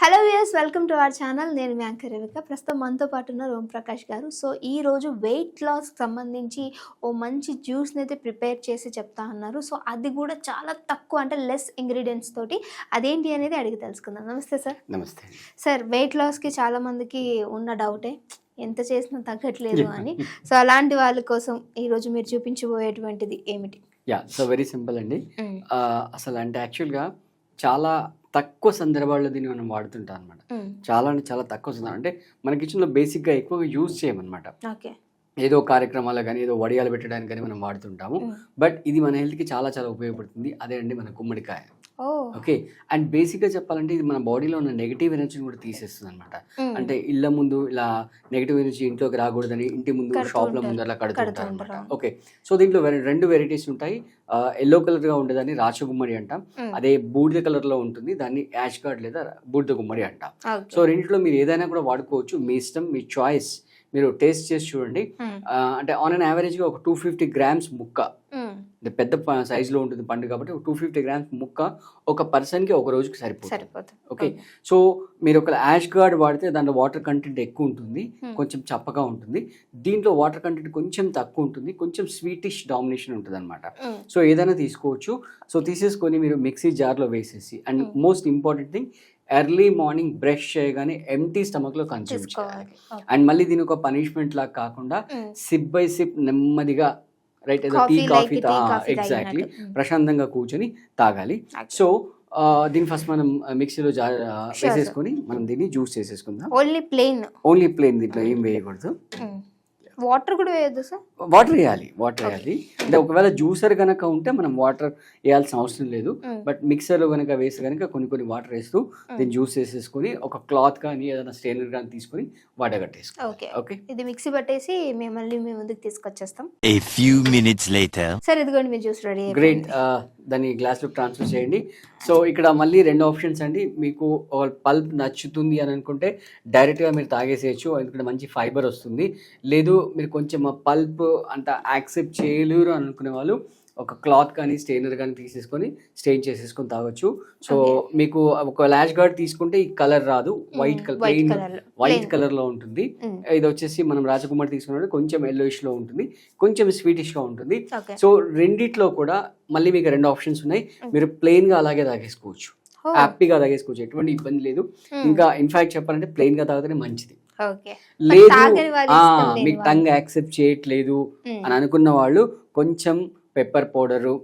Hello viewers, welcome to our channel. నేను మీ anchor రేవిక. ప్రస్తుతం మనతో పాటు ఉన్నారు ఓం ప్రకాష్ గారు. సో ఈ రోజు వెయిట్ లాస్ సంబంధించి ఓ మంచి జ్యూస్ని అయితే ప్రిపేర్ చేసి చెప్తా అన్నారు. సో అది కూడా చాలా తక్కువ, అంటే లెస్ ఇంగ్రీడియంట్స్ తోటి. అదేంటి అనేది అడిగి తెలుసుకుందాం. నమస్తే సార్. నమస్తే సార్, వెయిట్ లాస్కి చాలా మందికి ఉన్న డౌటే, ఎంత చేసినా తగ్గట్లేదు అని. సో అలాంటి వాళ్ళ కోసం ఈరోజు మీరు చూపించబోయేటువంటిది ఏమిటి? సో వెరీ సింపుల్ అండి. అసలు అంటే యాక్చువల్గా చాలా తక్కువ సందర్భాల్లో దీన్ని మనం వాడుతుంటాం అనమాట. చాలా అంటే చాలా తక్కువ సందర్భం, అంటే మన కిచెన్లో బేసిక్గా ఎక్కువగా యూజ్ చేయమన్నమాట. ఓకే, ఏదో కార్యక్రమాలు కానీ ఏదో వడియాలు పెట్టడానికి కానీ మనం వాడుతుంటాము. బట్ ఇది మన హెల్త్కి చాలా చాలా ఉపయోగపడుతుంది. అదే అండి మన గుమ్మడికాయ. ఓకే, అండ్ బేసిక్గా చెప్పాలంటే ఇది మన బాడీలో ఉన్న నెగిటివ్ ఎనర్జీని కూడా తీసేస్తుంది అనమాట. అంటే ఇళ్ళ ముందు ఇలా నెగిటివ్ ఎనర్జీ ఇంట్లోకి రాకూడదని ఇంటి ముందు షాప్ల ముందు అలా కడుతుంటారు అనమాట. ఓకే, సో దీంట్లో రెండు వెరైటీస్ ఉంటాయి. ఎల్లో కలర్ గా ఉండేదాన్ని రాచగుమ్మడి అంటాం, అదే బూడిద కలర్ లో ఉంటుంది దాన్ని యాష్ గార్డ్ లేదా బూడిద గుమ్మడి అంటాం. సో రెండింటిలో మీరు ఏదైనా కూడా వాడుకోవచ్చు, మీ ఇష్టం, మీ చాయిస్. మీరు టేస్ట్ చేసి చూడండి. అంటే ఆన్ అన్ యావరేజ్ గా ఒక 250 grams ముక్క, పెద్ద సైజ్ లో ఉంటుంది పండు కాబట్టి 250 grams ముక్క ఒక పర్సన్ కి ఒక రోజుకి సరిపోతుంది. ఓకే, సో మీరు ఒక యాష్ గార్డ్ వాడితే దాంట్లో వాటర్ కంటెంట్ ఎక్కువ ఉంటుంది, కొంచెం చప్పగా ఉంటుంది. దీంట్లో వాటర్ కంటెంట్ కొంచెం తక్కువ ఉంటుంది, కొంచెం స్వీటిష్ డామినేషన్ ఉంటుంది అనమాట. సో ఏదైనా తీసుకోవచ్చు. సో తీసేసుకొని మీరు మిక్సీ జార్లో వేసేసి, and most important thing, early morning brush చేయగానే ఎంటీ స్టమక్ లో కన్స్యూమ్ చేయాలి. అండ్ మళ్ళీ దీని ఒక పనిష్మెంట్ లాగా కాకుండా సిప్ బై సిప్ నెమ్మదిగా, రైట్, ఏదో టీ కాఫీ ఎగ్జాక్ట్లీ ప్రశాంతంగా కూర్చొని తాగాలి. సో దీన్ని ఫస్ట్ మనం మిక్సీలో వేసేసుకొని మనం దీన్ని జ్యూస్ చేసేసుకుందాం. ఓన్లీ ప్లెయిన్, దీంట్లో ఏం వేయకూడదు. వాటర్ కూడా వేయద్దు సార్? వాటర్ వేయాలి. అంటే ఒకవేళ జ్యూసర్ కనుక ఉంటే మనం వాటర్ వేయాల్సిన అవసరం లేదు. బట్ మిక్సర్లో కనుక వేసి కనుక కొన్ని వాటర్ వేస్తూ దీన్ని జ్యూస్ వేసేసుకొని ఒక క్లాత్ కానీ ఏదైనా స్టెయినర్ కానీ తీసుకొని వడగట్టేసుకోవాలి. ఓకే, ఇది మిక్సీ పట్టేసి మేము మళ్ళీ మీ ముందుకు తీసుకొచ్చేస్తాం. A few minutes later. Sir, ఇదిగోండి మీ జ్యూస్ రెడీ. గ్రేట్, దాన్ని గ్లాస్లో ట్రాన్స్ఫర్ చేయండి. సో ఇక్కడ మళ్ళీ రెండు ఆప్షన్స్ అండి. మీకు పల్ప్ నచ్చుతుంది అని అనుకుంటే డైరెక్ట్గా మీరు తాగేసేయచ్చు, ఎందుకంటే మంచి ఫైబర్ వస్తుంది. లేదు మీరు కొంచెం పల్ప్ అంత యాక్సెప్ట్ చేయలేరు అని అనుకునే వాళ్ళు ఒక క్లాత్ కానీ స్టెయినర్ కానీ తీసేసుకొని స్టెయిన్ చేసేసుకొని తాగొచ్చు. సో మీకు ఒక లాష్ గార్డ్ తీసుకుంటే ఈ కలర్ రాదు, వైట్ కలర్ లో ఉంటుంది. ఇది వచ్చేసి మనం రాజకుమారి తీసుకున్నప్పుడు కొంచెం ఎల్లోయిష్ లో ఉంటుంది, కొంచెం స్వీటిష్ గా ఉంటుంది. సో రెండిట్లో కూడా మళ్ళీ మీకు రెండు ఆప్షన్స్ ఉన్నాయి. మీరు ప్లెయిన్ గా అలాగే తాగేసుకోవచ్చు, హ్యాపీగా తాగేసుకోవచ్చు, ఎటువంటి ఇబ్బంది లేదు. ఇంకా ఇన్ఫాక్ట్ చెప్పాలంటే ప్లెయిన్ గా తాగితేనే మంచిది. లేదు మీకు టంగ్ యాక్సెప్ట్ చేయట్లేదు అని అనుకున్న వాళ్ళు కొంచెం పెప్పర్ పౌడరు,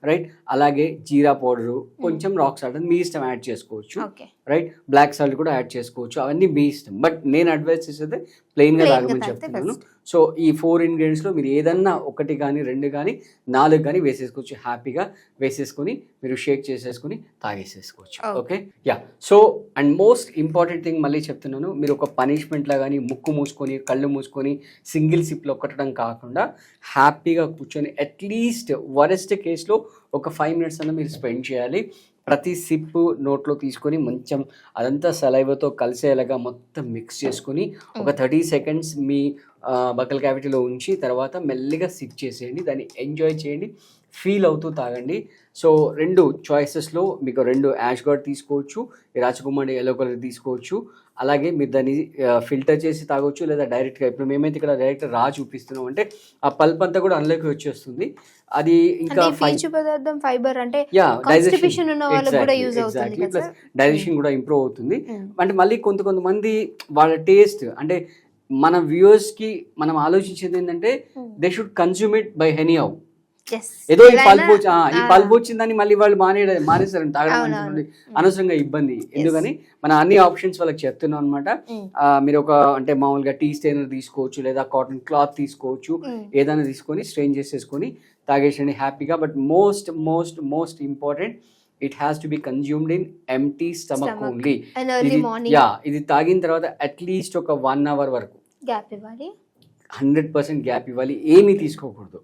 రైట్, అలాగే జీరా పౌడరు, కొంచెం రాక్ సాల్ట్ మీ ఇష్టం యాడ్ చేసుకోవచ్చు, రైట్, బ్లాక్ సాల్ట్ కూడా యాడ్ చేసుకోవచ్చు, అవన్నీ మీ ఇష్టం. బట్ నేను అడ్వైస్ చేసేది ప్లెయిన్ గా తాగమని చెప్తున్నాను. సో ఈ 4 ingredients లో మీరు ఏదన్నా 1 కానీ 2 కానీ 4 కానీ వేసేసుకోవచ్చు. హ్యాపీగా వేసేసుకొని మీరు షేక్ చేసేసుకొని తాగేసేసుకోవచ్చు. Okay, so and most important thing మళ్ళీ చెప్తున్నాను, మీరు ఒక పనిష్మెంట్ లా కానీ ముక్కు మూసుకొని కళ్ళు మూసుకొని సింగిల్ సిప్లో కొట్టడం కాకుండా హ్యాపీగా కూర్చొని అట్లీస్ట్ వరెస్ట్ కేసులో ఒక 5 minutes అన్న మీరు స్పెండ్ చేయాలి. ప్రతి సిప్ నోట్లో తీసుకొని మంచం అదంతా సలైవతో కలిసేలాగా మొత్తం మిక్స్ చేసుకొని ఒక 30 seconds మీ బకల్ క్యావిటీలో ఉంచి తర్వాత మెల్లిగా సిప్ చేసేయండి, దాన్ని ఎంజాయ్ చేయండి, ఫీల్ అవుతూ తాగండి. సో 2 చాయిసెస్లో మీకు 2 యాష్ గార్డ్ తీసుకోవచ్చు, రాజకుమారి ఎల్లో కలర్ తీసుకోవచ్చు. అలాగే మీరు దాన్ని ఫిల్టర్ చేసి తాగొచ్చు, లేదా డైరెక్ట్గా ఇప్పుడు మేమైతే ఇక్కడ డైరెక్ట్ రా చూపిస్తున్నాం అంటే ఆ పల్ప్ అంతా కూడా అందులోకి వచ్చేస్తుంది. అది ఇంకా ఫైబర్ అంటే డైజెషన్ కూడా ఇంప్రూవ్ అవుతుంది. అంటే మళ్ళీ కొంతమంది వాళ్ళ టేస్ట్, అంటే మన వ్యూవర్స్ కి మనం ఆలోచించేది ఏంటంటే they should consume it by any how. ఏదో ఈ పల్పు వచ్చిందని మళ్ళీ వాళ్ళు మానేస్తారు తాగడం, అనవసరంగా ఇబ్బంది. ఎందుకని మనం అన్ని ఆప్షన్స్ వాళ్ళకి చెప్తున్నాం అనమాట. మీరు ఒక అంటే మామూలుగా టీ స్టెయినర్ తీసుకోవచ్చు, లేదా కాటన్ క్లాత్ తీసుకోవచ్చు, ఏదైనా తీసుకొని స్ట్రెయిన్ చేసేసుకొని తాగేసండి హ్యాపీగా. But most most most important, it has to be consumed in empty stomach only. ఇది తాగిన తర్వాత అట్లీస్ట్ ఒక 1 hour వరకు గ్యాప్ ఇవ్వాలి, 100% గ్యాప్ ఇవ్వాలి, ఏమీ తీసుకోకూడదు.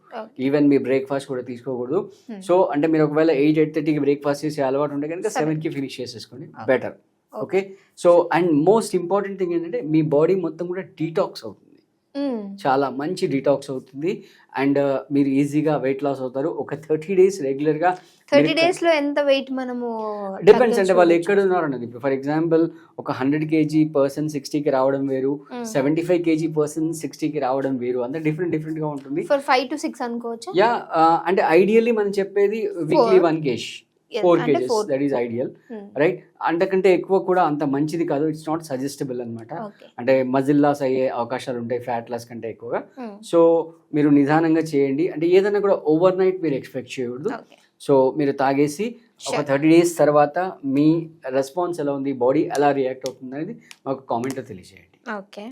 ఈవెన్ మీ బ్రేక్ఫాస్ట్ కూడా తీసుకోకూడదు. సో అంటే మీరు ఒకవేళ 8-8:30కి బ్రేక్ఫాస్ట్ చేసే అలవాటు ఉంటే కనుక 7కి ఫినిష్ చేసేసుకోండి, better. Okay, so and most important thing ఏంటంటే మీ బాడీ మొత్తం కూడా డీటాక్స్ అవుతుంది. చాలా మంచి డీటాక్స్ అవుతుంది అండ్ మీరు ఈజీగా వెయిట్ లాస్ అవుతారు. ఒక 30 days రెగ్యులర్గా 30 days లో ఎంత వెయిట్ మనము డిపెండ్స్ అంటే వాళ్ళు ఎక్కడ ఉన్నారు అన్నది. ఇప్పుడు ఫర్ ఎగ్జాంపుల్ ఒక 100 kg పర్సన్ 60కి రావడం వేరు, 75 kg పర్సన్ 60కి రావడం వేరు, అంతా డిఫరెంట్ గా ఉంటుంది. ఫర్ 5 to 6 అనుకోవచ్చు. యా అంటే ఐడియల్లీ మనం చెప్పేది weekly 1 kg 4 kgs that is ideal, right? అంతకంటే ఎక్కువ కూడా అంత మంచిది కాదు, ఇట్స్ నాట్ సజెస్టబుల్ అనమాట. అంటే మజిల్ లాస్ అయ్యే అవకాశాలు ఉంటాయి ఫ్యాట్ లాస్ కంటే ఎక్కువగా. సో మీరు నిదానంగా చేయండి. అంటే ఏదైనా కూడా ఓవర్ నైట్ మీరు ఎక్స్పెక్ట్ చేయకూడదు. సో మీరు తాగేసి ఒక 30 days తర్వాత మీ రెస్పాన్స్ ఎలా ఉంది, బాడీ ఎలా రియాక్ట్ అవుతుంది అనేది మాకు కామెంట్లో తెలియజేయండి. ఓకే.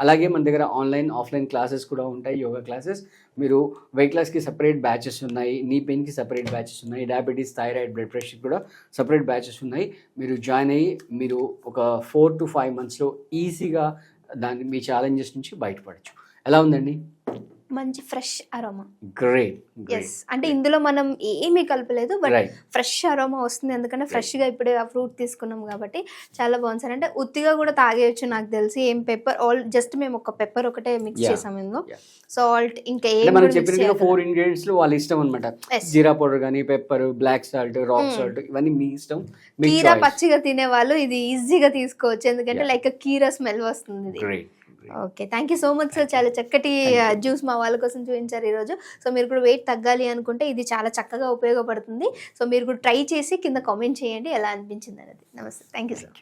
అలాగే మన దగ్గర ఆన్లైన్ ఆఫ్లైన్ క్లాసెస్ కూడా ఉంటాయి, యోగా క్లాసెస్. మీరు వెయిట్ లాస్కి సపరేట్ బ్యాచెస్ ఉన్నాయి, నీ పెయిన్కి సపరేట్ బ్యాచెస్ ఉన్నాయి, డయాబెటీస్, థైరాయిడ్, బ్లడ్ ప్రెషర్ కూడా సపరేట్ బ్యాచెస్ ఉన్నాయి. మీరు జాయిన్ అయ్యి మీరు ఒక 4 to 5 monthsలో ఈజీగా మీ ఛాలెంజెస్ నుంచి బయటపడచ్చు. ఎలా ఉందండి? మంచి ఫ్రెష్ అరోమా. గ్రేట్. ఎస్, అంటే ఇందులో మనం ఏమీ కలపలేదు, బట్ ఫ్రెష్ అరోమా వస్తుంది. ఎందుకంటే ఫ్రెష్గా ఇప్పుడే ఆ ఫ్రూట్ తీసుకున్నాం కాబట్టి చాలా బాగుంది సార్. అంటే ఉత్తిగా కూడా తాగేయచ్చు నాకు తెలిసి. ఏం పెప్పర్ జస్ట్ మేము ఒక పెప్పర్ ఒకటే మిక్స్ చేసాం ఇందులో, సాల్ట్ ఇంకా ఏం మనం చెప్పిన 4 ingredients వాళ్ళ ఇష్టం అనమాట. జీరా పౌడర్ కానీ, pepper, black salt, rock salt, ఇవన్నీ మీ ఇష్టం. కీరా పచ్చిగా తినే వాళ్ళు ఇది ఈజీగా తీసుకోవచ్చు, ఎందుకంటే లైక్ కీరా స్మెల్ వస్తుంది. Okay, thank you so much sir. చాలా చక్కటి జ్యూస్ మా వాళ్ళ కోసం చూపించారు ఈరోజు. సో మీరు కూడా వెయిట్ తగ్గాలి అనుకుంటే ఇది చాలా చక్కగా ఉపయోగపడుతుంది. సో మీరు కూడా ట్రై చేసి కింద కామెంట్ చేయండి ఎలా అనిపించింది అనేది. నమస్తే, థ్యాంక్ యూ సార్.